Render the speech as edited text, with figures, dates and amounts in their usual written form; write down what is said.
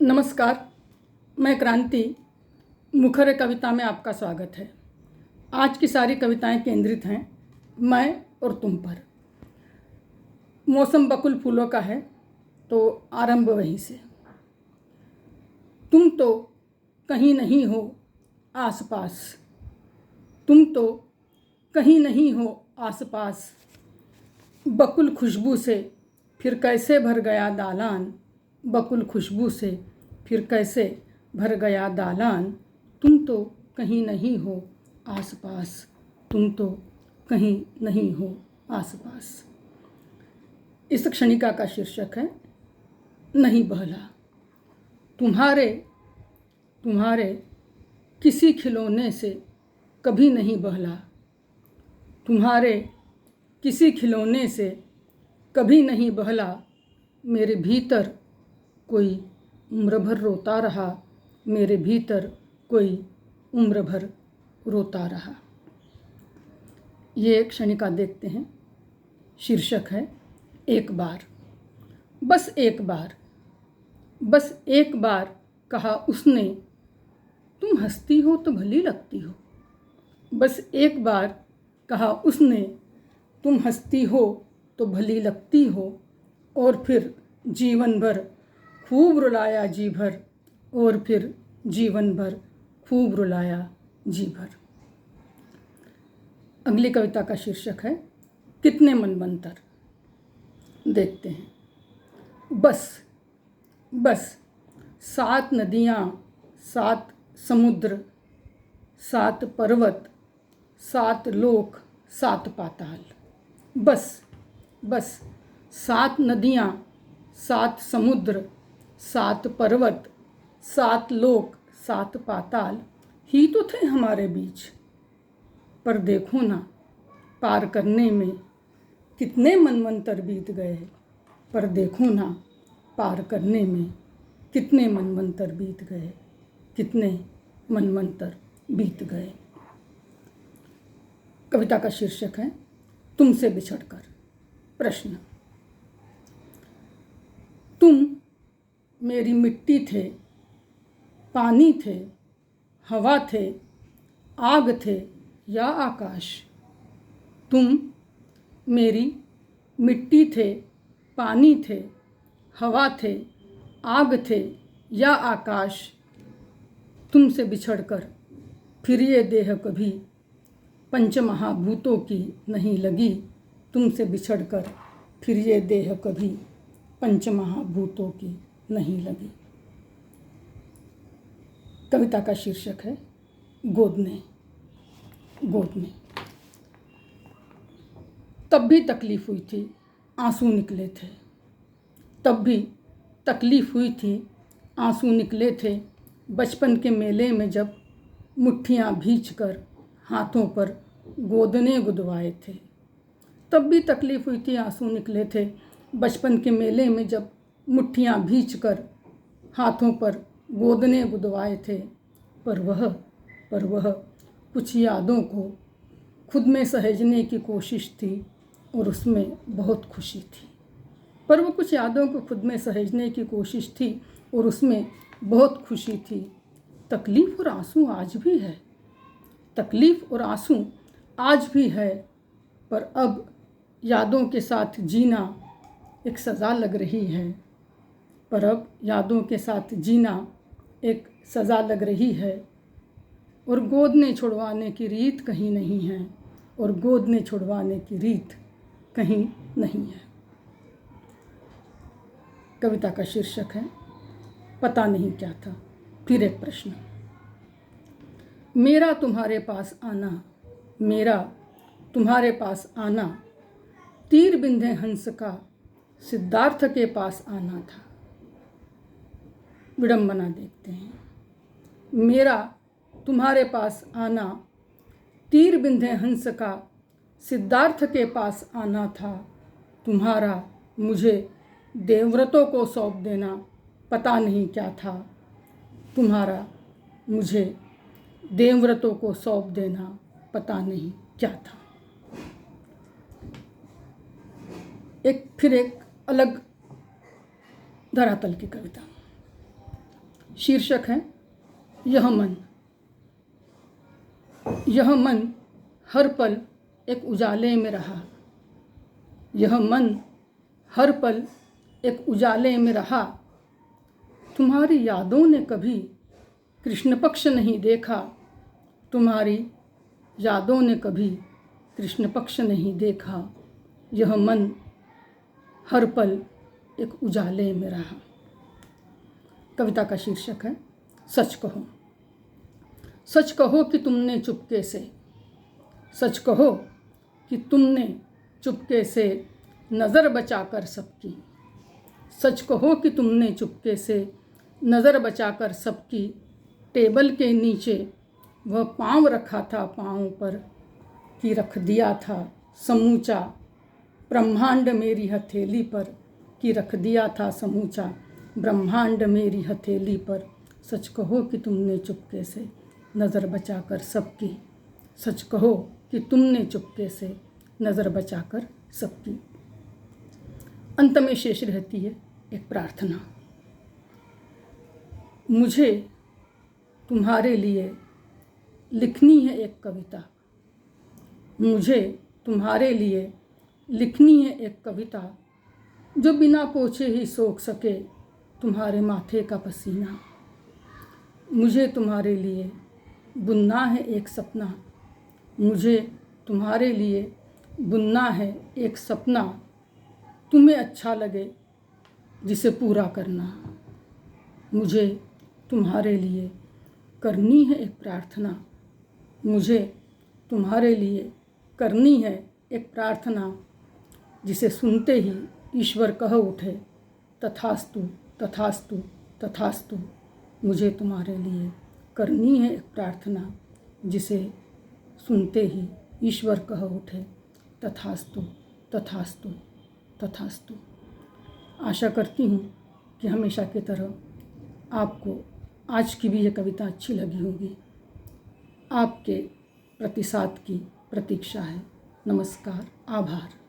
नमस्कार, मैं क्रांति। मुखर कविता में आपका स्वागत है। आज की सारी कविताएं केंद्रित हैं मैं और तुम पर। मौसम बकुल फूलों का है तो आरंभ वहीं से। तुम तो कहीं नहीं हो आसपास, तुम तो कहीं नहीं हो आसपास। बकुल खुशबू से फिर कैसे भर गया दालान, बकुल खुशबू से फिर कैसे भर गया दालान। तुम तो कहीं नहीं हो आसपास, तुम तो कहीं नहीं हो आसपास। इस क्षणिका का शीर्षक है नहीं बहला। तुम्हारे तुम्हारे किसी खिलौने से कभी नहीं बहला, तुम्हारे किसी खिलौने से कभी नहीं बहला। मेरे भीतर कोई उम्र भर रोता रहा, मेरे भीतर कोई उम्र भर रोता रहा। ये क्षणिका देखते हैं। शीर्षक है एक बार। बस एक बार, बस एक बार कहा उसने, तुम हंसती हो तो भली लगती हो। बस एक बार कहा उसने, तुम हंसती हो तो भली लगती हो। और फिर जीवन भर खूब रुलाया जी भर, और फिर जीवन भर खूब रुलाया जी भर। अगली कविता का शीर्षक है कितने मनमंतर। देखते हैं। बस बस 7 नदियाँ, 7 समुद्र, 7 पर्वत, 7 लोक, 7 पाताल। बस बस 7 नदियाँ, 7 समुद्र, 7 पर्वत, 7 लोक, 7 पाताल ही तो थे हमारे बीच। पर देखो ना, पार करने में कितने मनमंतर बीत गए। पर देखो ना, पार करने में कितने मनमंतर बीत गए, कितने मनमंतर बीत गए। कविता का शीर्षक है तुमसे बिछड़कर। प्रश्न। तुम मेरी मिट्टी थे, पानी थे, हवा थे, आग थे या आकाश। तुम मेरी मिट्टी थे, पानी थे, हवा थे, आग थे या आकाश। तुमसे बिछड़कर फिर ये देह कभी पंचमहाभूतों की नहीं लगी। तुमसे बिछड़कर फिर ये देह कभी पंचमहाभूतों की नहीं लगी। कविता का शीर्षक है गोदने गोदने। तब भी तकलीफ़ हुई थी, आंसू निकले थे। तब भी तकलीफ़ हुई थी, आंसू निकले थे। बचपन के मेले में जब मुट्ठियाँ भींचकर हाथों पर गोदने गुदवाए थे। तब भी तकलीफ़ हुई थी, आंसू निकले थे। बचपन के मेले में जब मुट्ठियाँ भींचकर हाथों पर गोदने गुदवाए थे। पर वह कुछ यादों को खुद में सहेजने की कोशिश थी और उसमें बहुत खुशी थी। पर वो कुछ यादों को खुद में सहेजने की कोशिश थी और उसमें बहुत खुशी थी। तकलीफ़ और आंसू आज भी है, तकलीफ़ और आंसू आज भी है। पर अब यादों के साथ जीना एक सज़ा लग रही है। पर अब यादों के साथ जीना एक सज़ा लग रही है। और गोदने छुड़वाने की रीत कहीं नहीं है, और गोदने छुड़वाने की रीत कहीं नहीं है। कविता का शीर्षक है पता नहीं क्या था। फिर एक प्रश्न। मेरा तुम्हारे पास आना, मेरा तुम्हारे पास आना, तीर बिंधे हंस का सिद्धार्थ के पास आना था। विडंबना देखते हैं। मेरा तुम्हारे पास आना, तीर बिंधे हंस का सिद्धार्थ के पास आना था। तुम्हारा मुझे देवव्रतों को सौंप देना पता नहीं क्या था। तुम्हारा मुझे देवव्रतों को सौंप देना पता नहीं क्या था। फिर एक अलग धरातल की कविता। शीर्षक है यह मन। यह मन हर पल एक उजाले में रहा। यह मन हर पल एक उजाले में रहा। तुम्हारी यादों ने कभी कृष्ण पक्ष नहीं देखा। तुम्हारी यादों ने कभी कृष्ण पक्ष नहीं देखा। यह मन हर पल एक उजाले में रहा। कविता का शीर्षक है सच कहो। सच कहो कि तुमने चुपके से, सच कहो कि तुमने चुपके से नज़र बचाकर सबकी। सच कहो कि तुमने चुपके से नज़र बचाकर सबकी। टेबल के नीचे वह पाँव रखा था पाँव पर, कि रख दिया था समूचा ब्रह्मांड मेरी हथेली पर, कि रख दिया था समूचा ब्रह्मांड मेरी हथेली पर। सच कहो कि तुमने चुपके से नज़र बचाकर सबकी। सच कहो कि तुमने चुपके से नज़र बचाकर सबकी। अंत में शेष रहती है एक प्रार्थना। मुझे तुम्हारे लिए लिखनी है एक कविता। मुझे तुम्हारे लिए लिखनी है एक कविता, जो बिना पोछे ही सोख सके तुम्हारे माथे का पसीना। मुझे तुम्हारे लिए बुनना है एक सपना। मुझे तुम्हारे लिए बुनना है एक सपना, तुम्हें अच्छा लगे जिसे पूरा करना। मुझे तुम्हारे लिए करनी है एक प्रार्थना। मुझे तुम्हारे लिए करनी है एक प्रार्थना, जिसे सुनते ही ईश्वर कह उठे तथास्तु तथास्तु तथास्तु। मुझे तुम्हारे लिए करनी है एक प्रार्थना, जिसे सुनते ही ईश्वर कह उठे तथास्तु तथास्तु तथास्तु। आशा करती हूँ कि हमेशा की तरह आपको आज की भी ये कविता अच्छी लगी होगी। आपके प्रतिसाद की प्रतीक्षा है। नमस्कार, आभार।